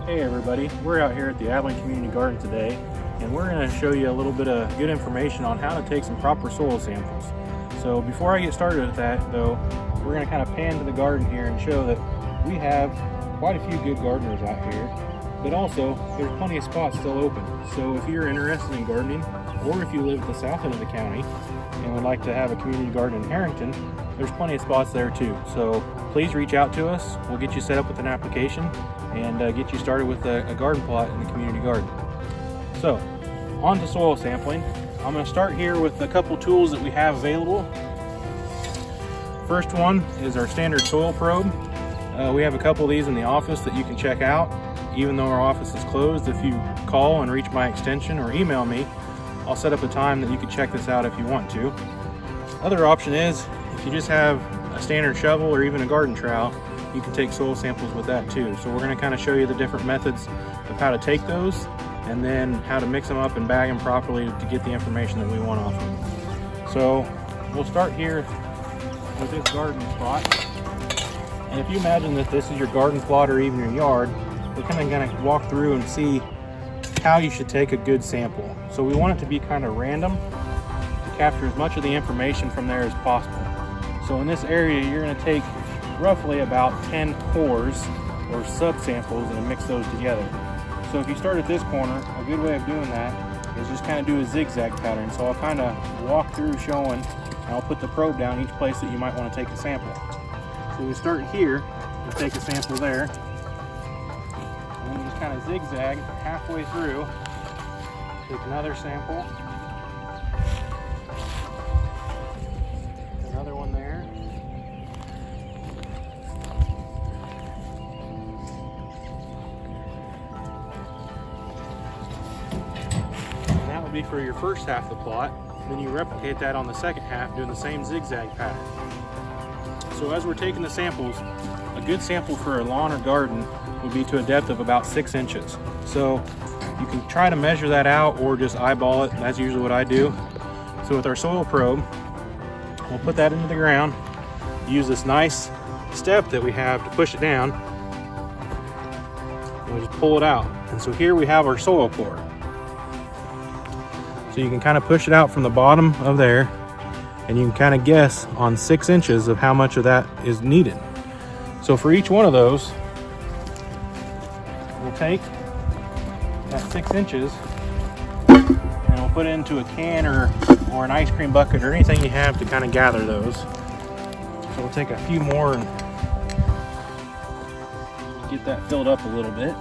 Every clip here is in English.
Hey everybody, we're out here at the Abilene Community Garden today, and we're going to show you a little bit of good information on how to take some proper soil samples. So before I get started with that though, we're going to kind of pan to the garden here and show that we have quite a few good gardeners out here, but also there's plenty of spots still open. So if you're interested in gardening, or if you live at the south end of the county and would like to have a community garden in Harrington, there's plenty of spots there too. So please reach out to us. We'll get you set up with an application and get you started with a garden plot in the community garden. So on to soil sampling. I'm going to start here with a couple tools that we have available. First one is our standard soil probe. We have a couple of these in the office that you can check out. Even though our office is closed, if you call and reach my extension or email me, I'll set up a time that you can check this out if you want to. Other option is, if you just have a standard shovel or even a garden trowel, you can take soil samples with that too. So we're going to kind of show you the different methods of how to take those, and then how to mix them up and bag them properly to get the information that we want off them. So we'll start here with this garden spot. And if you imagine that this is your garden plot or even your yard, we're kind of going to walk through and see how you should take a good sample. So we want it to be kind of random to capture as much of the information from there as possible. So in this area, you're going to take roughly about 10 cores or subsamples and mix those together. So if you start at this corner, a good way of doing that is just kind of do a zigzag pattern. So I'll kind of walk through showing, and I'll put the probe down each place that you might want to take a sample. So we start here and take a sample there, and then you just kind of zigzag halfway through, take another sample, another one there, and that would be for your first half of the plot. Then you replicate that on the second half, doing the same zigzag pattern. So as we're taking the samples, a good sample for a lawn or garden would be to a depth of about 6 inches. So you can try to measure that out or just eyeball it. That's usually what I do. So with our soil probe, we'll put that into the ground, use this nice step that we have to push it down, and we just pull it out. And so here we have our soil core. So you can kind of push it out from the bottom of there, and you can kind of guess on 6 inches of how much of that is needed. So for each one of those, we'll take that 6 inches and we'll put it into a can or an ice cream bucket or anything you have to kind of gather those. So we'll take a few more and get that filled up a little bit.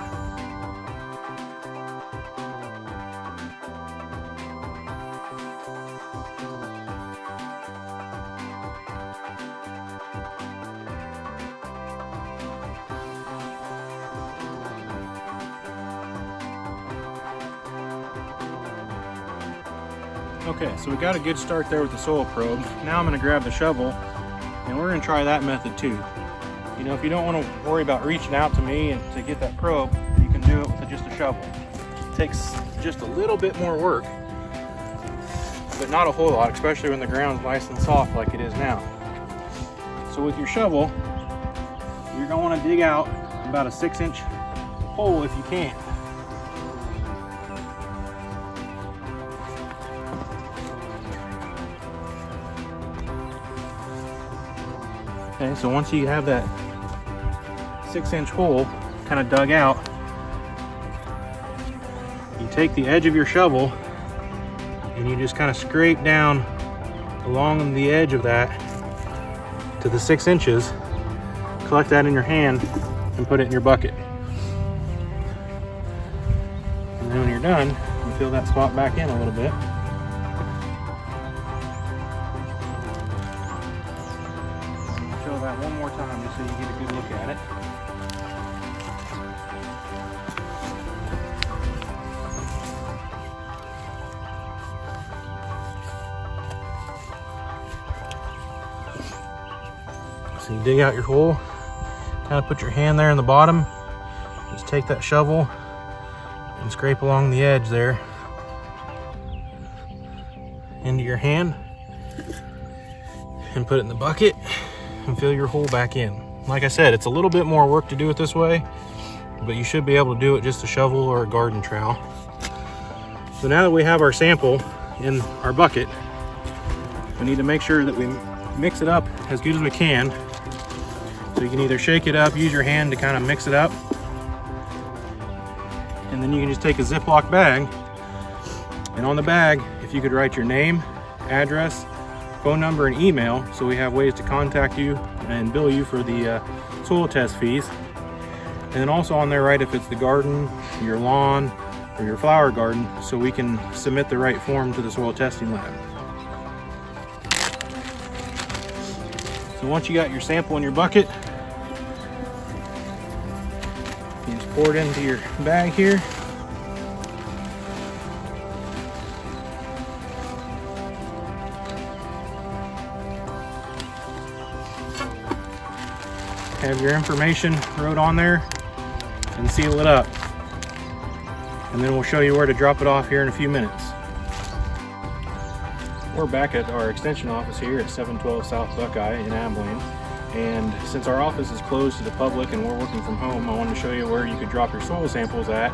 Okay, so we got a good start there with the soil probe. Now I'm going to grab the shovel, and we're going to try that method too. You know, if you don't want to worry about reaching out to me and to get that probe, you can do it with just a shovel. It takes just a little bit more work, but not a whole lot, especially when the ground's nice and soft like it is now. So with your shovel, you're going to want to dig out about a 6-inch hole if you can. Okay, so once you have that 6-inch hole kind of dug out, you take the edge of your shovel and you just kind of scrape down along the edge of that to the 6 inches, collect that in your hand and put it in your bucket. And then when you're done, you fill that spot back in a little bit. Show that one more time just so you get a good look at it. So you dig out your hole, kind of put your hand there in the bottom, just take that shovel and scrape along the edge there into your hand and put it in the bucket and fill your hole back in. Like I said, it's a little bit more work to do it this way, but you should be able to do it just a shovel or a garden trowel. So now that we have our sample in our bucket, we need to make sure that we mix it up as good as we can. So you can either shake it up, use your hand to kind of mix it up, and then you can just take a Ziploc bag, and on the bag, if you could write your name, address, phone number, and email, so we have ways to contact you and bill you for the soil test fees. And then also on there, write if it's the garden, your lawn, or your flower garden, so we can submit the right form to the soil testing lab. So once you got your sample in your bucket, you just pour it into your bag here. Have your information wrote on there and seal it up. And then we'll show you where to drop it off here in a few minutes. We're back at our extension office here at 712 South Buckeye in Abilene. And since our office is closed to the public and we're working from home, I wanted to show you where you could drop your soil samples at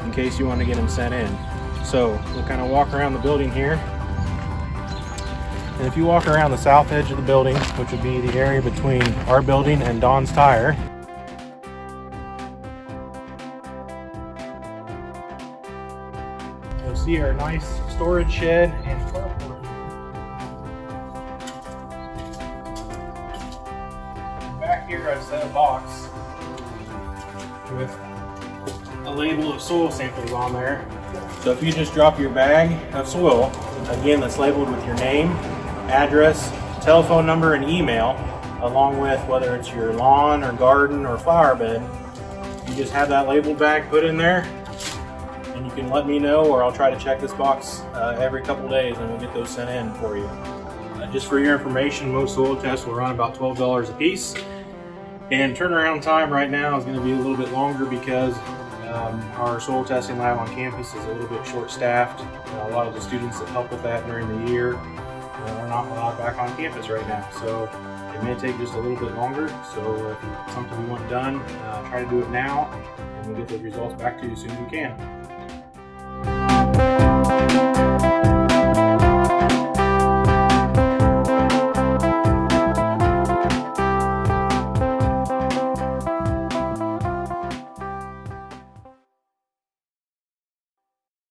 in case you want to get them sent in. So we'll kind of walk around the building here. And if you walk around the south edge of the building, which would be the area between our building and Don's Tire, you'll see our nice storage shed and carport. Back here I've set a box with a label of soil samples on there. So if you just drop your bag of soil, again that's labeled with your name, address, telephone number, and email, along with whether it's your lawn or garden or flower bed, you just have that labeled bag put in there, and you can let me know, or I'll try to check this box every couple days and we'll get those sent in for you. Just for your information, most soil tests will run about $12 a piece, and turnaround time right now is going to be a little bit longer because our soil testing lab on campus is a little bit short-staffed. A lot of the students that help with that during the year are not allowed back on campus right now, so it may take just a little bit longer. So if it's something you want done, try to do it now, and we'll get those results back to you as soon as we can.